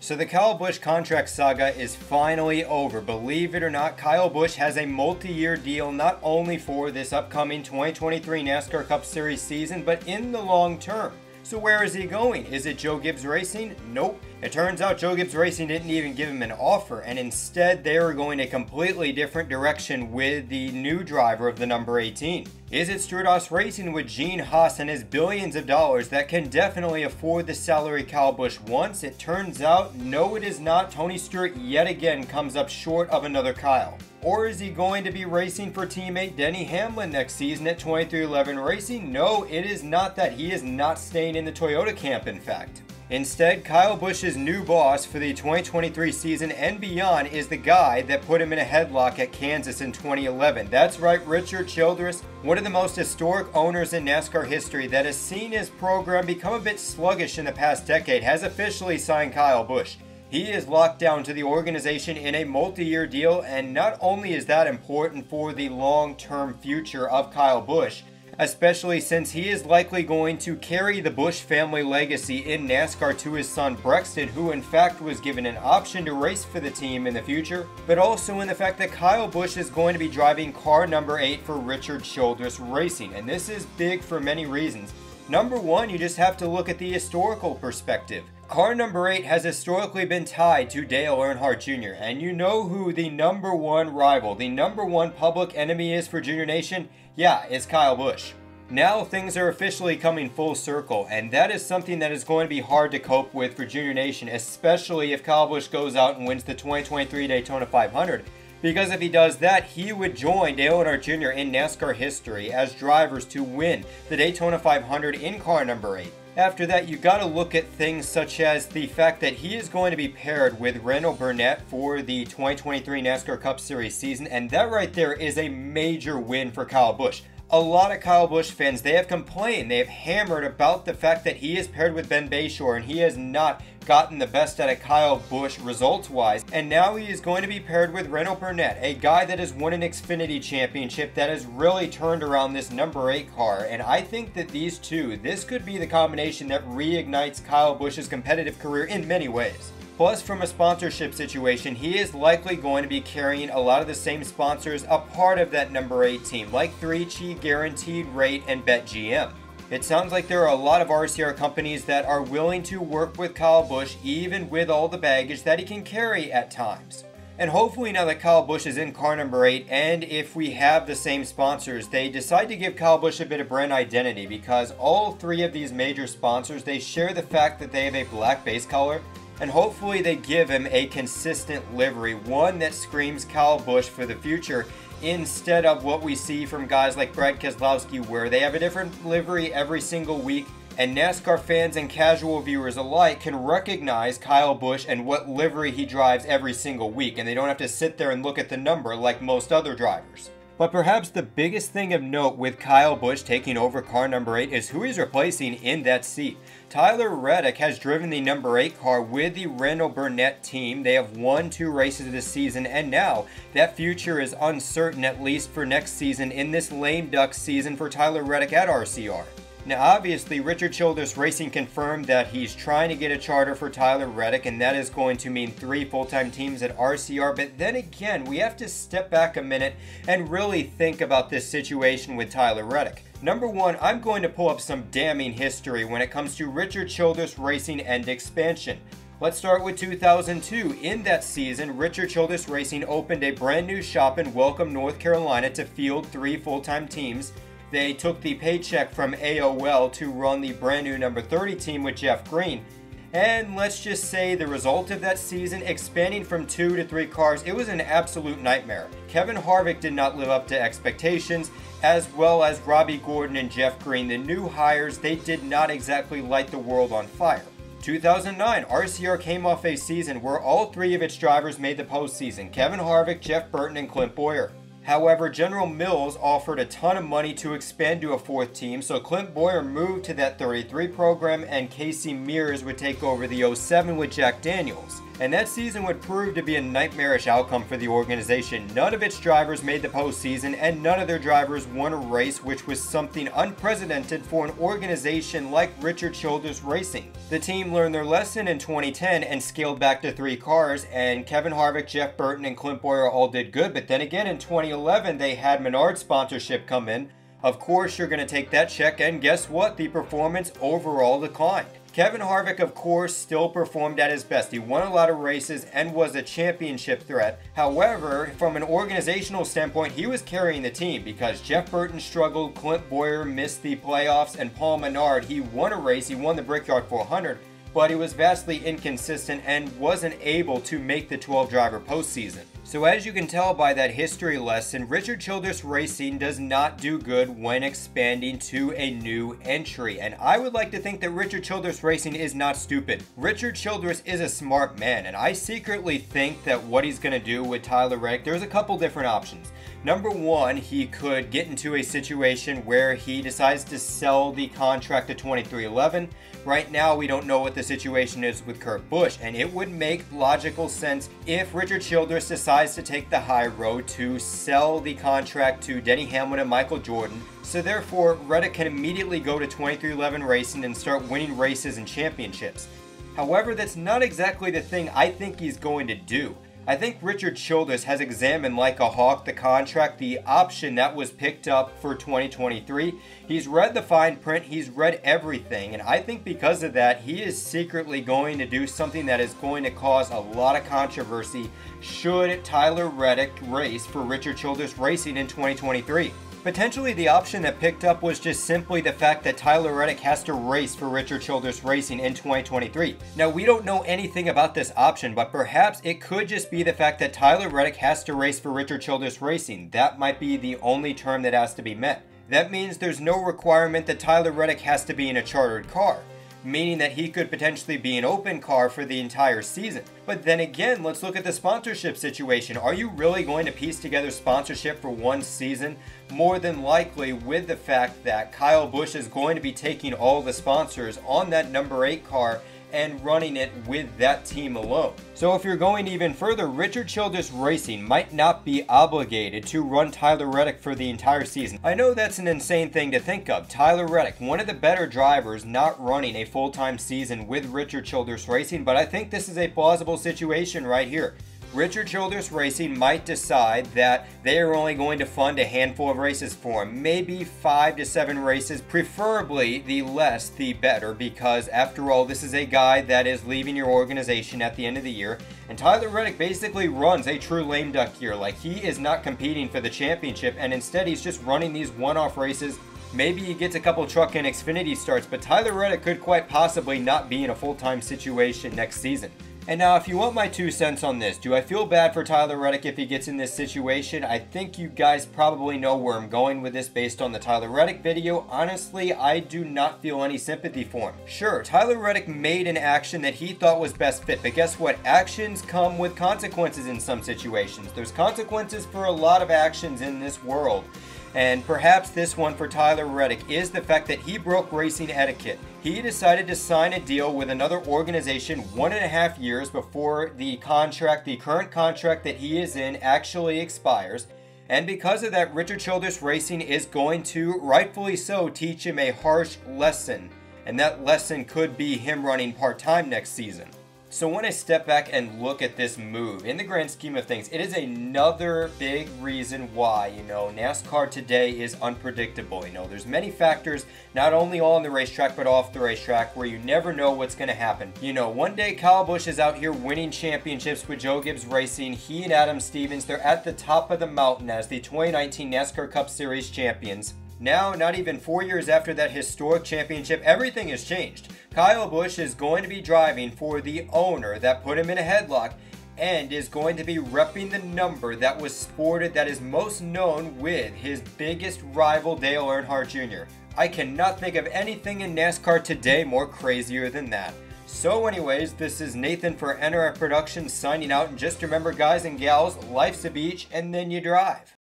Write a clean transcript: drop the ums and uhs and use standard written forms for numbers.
So the Kyle Busch contract saga is finally over. Believe it or not, Kyle Busch has a multi-year deal not only for this upcoming 2023 NASCAR Cup Series season, but in the long term. So where is he going? Is it Joe Gibbs Racing? Nope. It turns out Joe Gibbs Racing didn't even give him an offer, and instead they were going a completely different direction with the new driver of the number 18. Is it Stewart-Haas Racing with Gene Haas and his billions of dollars that can definitely afford the salary Kyle Busch wants? It turns out, no it is not. Tony Stewart yet again comes up short of another Kyle. Or is he going to be racing for teammate Denny Hamlin next season at 2311 Racing? No, it is not that. He is not staying in the Toyota camp, in fact. Instead, Kyle Busch's new boss for the 2023 season and beyond is the guy that put him in a headlock at Kansas in 2011. That's right, Richard Childress, one of the most historic owners in NASCAR history that has seen his program become a bit sluggish in the past decade, has officially signed Kyle Busch. He is locked down to the organization in a multi-year deal, and not only is that important for the long-term future of Kyle Busch, especially since he is likely going to carry the Busch family legacy in NASCAR to his son Brexton, who in fact was given an option to race for the team in the future, but also in the fact that Kyle Busch is going to be driving car number 8 for Richard Childress Racing, and this is big for many reasons. Number one, you just have to look at the historical perspective. Car number 8 has historically been tied to Dale Earnhardt Jr. And you know who the number one rival, the number one public enemy is for Junior Nation? Yeah, it's Kyle Busch. Now things are officially coming full circle, and that is something that is going to be hard to cope with for Junior Nation, especially if Kyle Busch goes out and wins the 2023 Daytona 500. Because if he does that, he would join Dale Earnhardt Jr. in NASCAR history as drivers to win the Daytona 500 in car number 8. After that, you got to look at things such as the fact that he is going to be paired with Randall Burnett for the 2023 NASCAR Cup Series season, and that right there is a major win for Kyle Busch. A lot of Kyle Busch fans, they have complained, they have hammered about the fact that he is paired with Ben Bayshore and he has not gotten the best out of Kyle Busch results-wise, and now he is going to be paired with Randall Burnett, a guy that has won an Xfinity championship that has really turned around this number 8 car, and I think that these two, this could be the combination that reignites Kyle Busch's competitive career in many ways. Plus, from a sponsorship situation, he is likely going to be carrying a lot of the same sponsors a part of that number 8 team, like 3Chi, Guaranteed Rate, and BetGM. It sounds like there are a lot of RCR companies that are willing to work with Kyle Busch, even with all the baggage that he can carry at times. And hopefully now that Kyle Busch is in car number 8, and if we have the same sponsors, they decide to give Kyle Busch a bit of brand identity, because all 3 of these major sponsors, they share the fact that they have a black base color, and hopefully they give him a consistent livery, one that screams Kyle Busch for the future, instead of what we see from guys like Brad Keselowski, where they have a different livery every single week, and NASCAR fans and casual viewers alike can recognize Kyle Busch and what livery he drives every single week, and they don't have to sit there and look at the number like most other drivers. But perhaps the biggest thing of note with Kyle Busch taking over car number 8 is who he's replacing in that seat. Tyler Reddick has driven the number 8 car with the Randall Burnett team. They have won 2 races this season, and now that future is uncertain, at least for next season, in this lame duck season for Tyler Reddick at RCR. Now obviously Richard Childress Racing confirmed that he's trying to get a charter for Tyler Reddick, and that is going to mean 3 full-time teams at RCR, but then again we have to step back a minute and really think about this situation with Tyler Reddick. Number one, I'm going to pull up some damning history when it comes to Richard Childress Racing and expansion. Let's start with 2002. In that season, Richard Childress Racing opened a brand new shop in Welcome, North Carolina to field 3 full-time teams. They took the paycheck from AOL to run the brand new number 30 team with Jeff Green. And let's just say the result of that season, expanding from 2 to 3 cars, it was an absolute nightmare. Kevin Harvick did not live up to expectations, as well as Robbie Gordon and Jeff Green. The new hires, they did not exactly light the world on fire. 2009, RCR came off a season where all 3 of its drivers made the postseason: Kevin Harvick, Jeff Burton, and Clint Bowyer. However, General Mills offered a ton of money to expand to a 4th team, so Clint Bowyer moved to that 33 program, and Casey Mears would take over the 07 with Jack Daniels. and that season would prove to be a nightmarish outcome for the organization. None of its drivers made the postseason, and none of their drivers won a race, which was something unprecedented for an organization like Richard Childress Racing. The team learned their lesson in 2010 and scaled back to 3 cars, and Kevin Harvick, Jeff Burton, and Clint Bowyer all did good, but then again in 2011 they had Menard sponsorship come in. Of course you're going to take that check, and guess what? The performance overall declined. Kevin Harvick, of course, still performed at his best. He won a lot of races and was a championship threat. However, from an organizational standpoint, he was carrying the team because Jeff Burton struggled, Clint Bowyer missed the playoffs, and Paul Menard, he won a race, he won the Brickyard 400, but he was vastly inconsistent and wasn't able to make the 12-driver postseason. So as you can tell by that history lesson, Richard Childress Racing does not do good when expanding to a new entry. And I would like to think that Richard Childress Racing is not stupid. Richard Childress is a smart man, and I secretly think that what he's going to do with Tyler Reddick, there's a couple different options. Number one, he could get into a situation where he decides to sell the contract to 2311. Right now, we don't know what the situation is with Kurt Busch, and it would make logical sense if Richard Childress decides to take the high road to sell the contract to Denny Hamlin and Michael Jordan. So therefore, Reddick can immediately go to 2311 Racing and start winning races and championships. However, that's not exactly the thing I think he's going to do. I think Richard Childress has examined like a hawk the contract, the option that was picked up for 2023. He's read the fine print, he's read everything, and I think because of that, he is secretly going to do something that is going to cause a lot of controversy should Tyler Reddick race for Richard Childress Racing in 2023. Potentially the option that picked up was just simply the fact that Tyler Reddick has to race for Richard Childress Racing in 2023. Now, we don't know anything about this option, but perhaps it could just be the fact that Tyler Reddick has to race for Richard Childress Racing. That might be the only term that has to be met. That means there's no requirement that Tyler Reddick has to be in a chartered car, meaning that he could potentially be an open car for the entire season. But then again, let's look at the sponsorship situation. Are you really going to piece together sponsorship for one season? More than likely, with the fact that Kyle Busch is going to be taking all the sponsors on that number 8 car and running it with that team alone. So if you're going even further, Richard Childress Racing might not be obligated to run Tyler Reddick for the entire season. I know that's an insane thing to think of. Tyler Reddick, one of the better drivers, not running a full-time season with Richard Childress Racing, but I think this is a plausible situation right here. Richard Childress Racing might decide that they are only going to fund a handful of races for him, maybe 5 to 7 races, preferably the less the better, because after all, this is a guy that is leaving your organization at the end of the year, and Tyler Reddick basically runs a true lame duck year. Like, he is not competing for the championship, and instead he's just running these one-off races. Maybe he gets a couple truck and Xfinity starts, but Tyler Reddick could quite possibly not be in a full-time situation next season. And now, if you want my 2 cents on this, do I feel bad for Tyler Reddick if he gets in this situation? I think you guys probably know where I'm going with this based on the Tyler Reddick video. Honestly, I do not feel any sympathy for him. Sure, Tyler Reddick made an action that he thought was best fit, but guess what? Actions come with consequences in some situations. There's consequences for a lot of actions in this world. And perhaps this one for Tyler Reddick is the fact that he broke racing etiquette. He decided to sign a deal with another organization 1.5 years before the current contract that he is in actually expires. And because of that, Richard Childress Racing is going to, rightfully so, teach him a harsh lesson. And that lesson could be him running part-time next season. So when I step back and look at this move, in the grand scheme of things, it is another big reason why, NASCAR today is unpredictable. There's many factors, not only on the racetrack, but off the racetrack, where you never know what's going to happen. One day Kyle Busch is out here winning championships with Joe Gibbs Racing. He and Adam Stevens, they're at the top of the mountain as the 2019 NASCAR Cup Series champions. Now, not even 4 years after that historic championship, everything has changed. Kyle Busch is going to be driving for the owner that put him in a headlock and is going to be repping the number that was sported, that is most known with his biggest rival, Dale Earnhardt Jr. I cannot think of anything in NASCAR today more crazier than that. So anyways, this is Nathan for NRF Productions signing out, and just remember, guys and gals, life's a beach and then you drive.